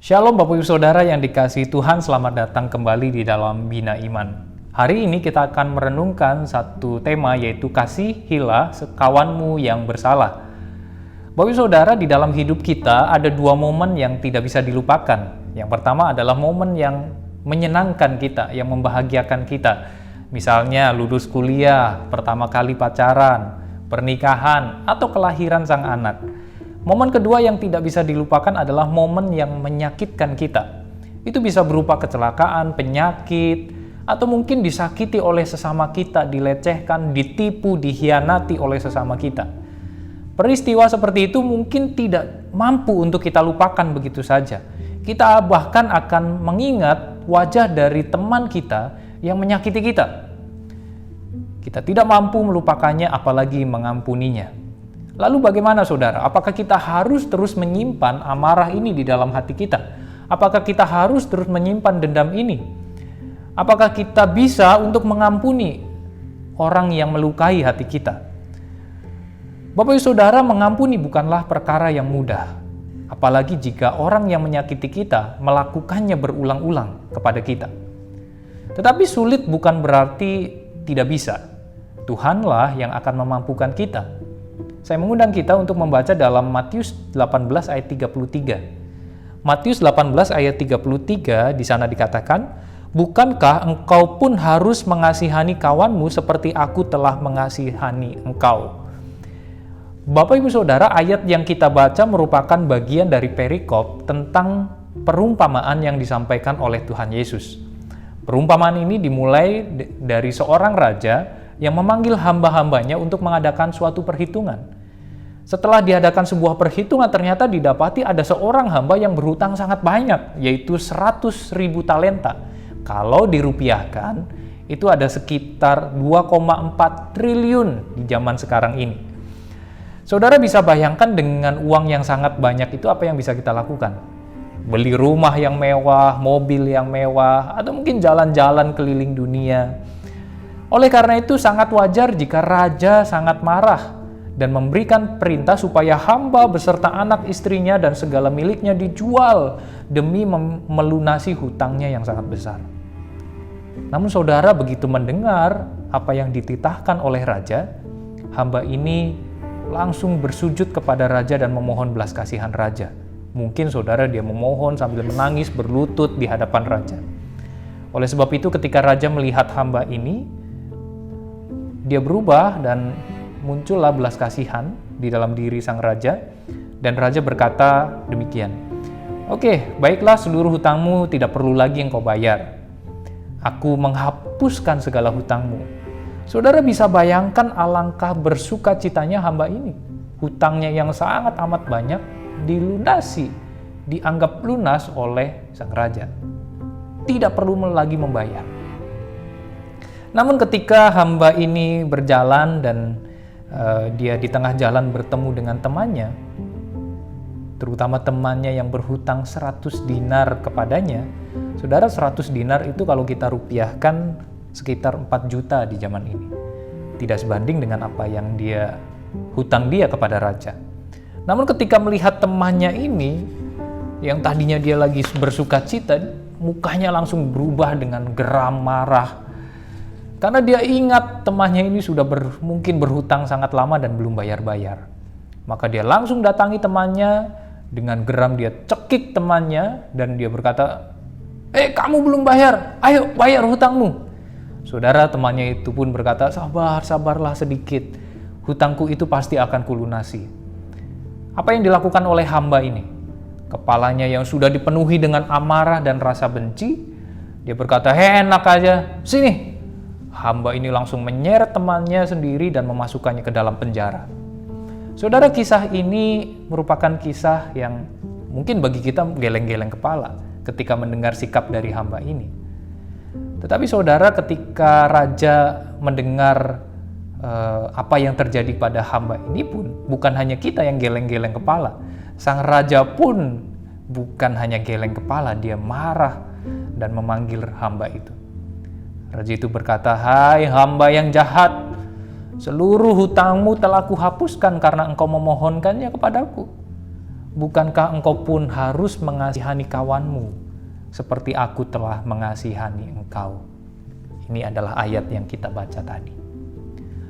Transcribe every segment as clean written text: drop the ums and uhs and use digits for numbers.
Shalom Bapak Ibu Saudara yang dikasihi Tuhan, selamat datang kembali di dalam Bina Iman. Hari ini kita akan merenungkan satu tema, yaitu kasihilah sekawanmu yang bersalah. Bapak Ibu Saudara, di dalam hidup kita ada dua momen yang tidak bisa dilupakan. Yang pertama adalah momen yang menyenangkan kita, yang membahagiakan kita. Misalnya lulus kuliah, pertama kali pacaran, pernikahan, atau kelahiran sang anak. Momen kedua yang tidak bisa dilupakan adalah momen yang menyakitkan kita. Itu bisa berupa kecelakaan, penyakit, atau mungkin disakiti oleh sesama kita, dilecehkan, ditipu, dikhianati oleh sesama kita. Peristiwa seperti itu mungkin tidak mampu untuk kita lupakan begitu saja. Kita bahkan akan mengingat wajah dari teman kita yang menyakiti kita. Kita tidak mampu melupakannya, apalagi mengampuninya. Lalu bagaimana saudara? Apakah kita harus terus menyimpan amarah ini di dalam hati kita? Apakah kita harus terus menyimpan dendam ini? Apakah kita bisa untuk mengampuni orang yang melukai hati kita? Bapak Ibu Saudara, mengampuni bukanlah perkara yang mudah. Apalagi jika orang yang menyakiti kita melakukannya berulang-ulang kepada kita. Tetapi sulit bukan berarti tidak bisa. Tuhanlah yang akan memampukan kita. Saya mengundang kita untuk membaca dalam Matius 18 ayat 33. Matius 18 ayat 33 di sana dikatakan, "Bukankah engkau pun harus mengasihani kawanmu seperti aku telah mengasihani engkau?" Bapak Ibu Saudara, ayat yang kita baca merupakan bagian dari perikop tentang perumpamaan yang disampaikan oleh Tuhan Yesus. Perumpamaan ini dimulai dari seorang raja yang memanggil hamba-hambanya untuk mengadakan suatu perhitungan. Setelah diadakan sebuah perhitungan, ternyata didapati ada seorang hamba yang berhutang sangat banyak, yaitu 100.000 talenta. Kalau dirupiahkan, itu ada sekitar 2,4 triliun di zaman sekarang ini. Saudara bisa bayangkan dengan uang yang sangat banyak itu apa yang bisa kita lakukan? Beli rumah yang mewah, mobil yang mewah, atau mungkin jalan-jalan keliling dunia. Oleh karena itu sangat wajar jika raja sangat marah dan memberikan perintah supaya hamba beserta anak istrinya dan segala miliknya dijual demi melunasi hutangnya yang sangat besar. Namun saudara begitu mendengar apa yang dititahkan oleh raja, hamba ini langsung bersujud kepada raja dan memohon belas kasihan raja. Mungkin saudara dia memohon sambil menangis berlutut di hadapan raja. Oleh sebab itu ketika raja melihat hamba ini, dia berubah dan muncullah belas kasihan di dalam diri sang raja, dan raja berkata demikian, "Oke, baiklah, seluruh hutangmu tidak perlu lagi engkau bayar. Aku menghapuskan segala hutangmu." Saudara bisa bayangkan alangkah bersukacitanya hamba ini. Hutangnya yang sangat amat banyak dilunasi, dianggap lunas oleh sang raja. Tidak perlu lagi membayar. Namun ketika hamba ini berjalan dan dia di tengah jalan bertemu dengan temannya, terutama temannya yang berhutang 100 dinar kepadanya. Saudara, 100 dinar itu kalau kita rupiahkan sekitar 4 juta di zaman ini. Tidak sebanding dengan apa yang dia hutang dia kepada raja. Namun ketika melihat temannya ini, yang tadinya dia lagi bersukacita, mukanya langsung berubah dengan geram, marah. Karena dia ingat temannya ini sudah mungkin berhutang sangat lama dan belum bayar-bayar. Maka dia langsung datangi temannya, dengan geram dia cekik temannya dan dia berkata, "Kamu belum bayar, ayo bayar hutangmu." Saudara, temannya itu pun berkata, sabarlah sedikit, hutangku itu pasti akan kulunasi." Apa yang dilakukan oleh hamba ini? Kepalanya yang sudah dipenuhi dengan amarah dan rasa benci, dia berkata, "Enak aja, sini." Hamba ini langsung menyeret temannya sendiri dan memasukkannya ke dalam penjara. Saudara, kisah ini merupakan kisah yang mungkin bagi kita geleng-geleng kepala ketika mendengar sikap dari hamba ini. Tetapi saudara, ketika raja mendengar apa yang terjadi pada hamba ini pun, bukan hanya kita yang geleng-geleng kepala. Sang raja pun bukan hanya geleng kepala, dia marah dan memanggil hamba itu. Raja itu berkata, "Hai hamba yang jahat, seluruh hutangmu telah kuhapuskan karena engkau memohonkannya kepadaku. Bukankah engkau pun harus mengasihani kawanmu seperti aku telah mengasihani engkau? Ini adalah ayat yang kita baca tadi.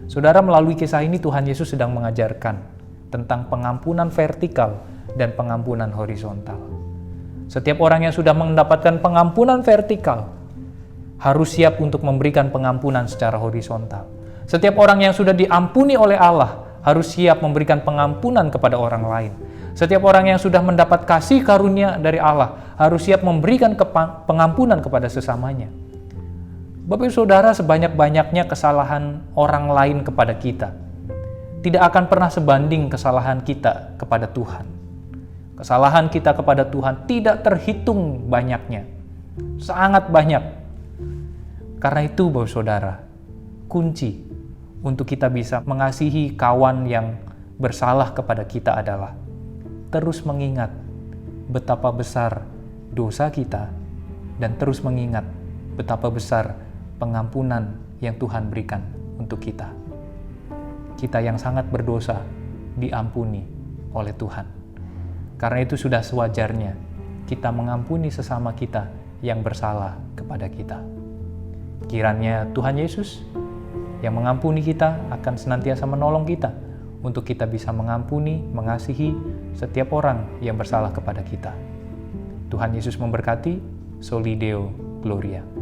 Saudara, melalui kisah ini Tuhan Yesus sedang mengajarkan tentang pengampunan vertikal dan pengampunan horizontal. Setiap orang yang sudah mendapatkan pengampunan vertikal harus siap untuk memberikan pengampunan secara horizontal. Setiap orang yang sudah diampuni oleh Allah harus siap memberikan pengampunan kepada orang lain. Setiap orang yang sudah mendapat kasih karunia dari Allah harus siap memberikan pengampunan kepada sesamanya. Bapak Ibu Saudara, sebanyak-banyaknya kesalahan orang lain kepada kita tidak akan pernah sebanding kesalahan kita kepada Tuhan. Kesalahan kita kepada Tuhan tidak terhitung banyaknya, sangat banyak. Karena itu Bapak Ibu Saudara, kunci untuk kita bisa mengasihi kawan yang bersalah kepada kita adalah terus mengingat betapa besar dosa kita dan terus mengingat betapa besar pengampunan yang Tuhan berikan untuk kita. Kita yang sangat berdosa diampuni oleh Tuhan. Karena itu sudah sewajarnya kita mengampuni sesama kita yang bersalah kepada kita. Kiranya Tuhan Yesus yang mengampuni kita akan senantiasa menolong kita untuk kita bisa mengampuni, mengasihi setiap orang yang bersalah kepada kita. Tuhan Yesus memberkati. Soli Deo Gloria.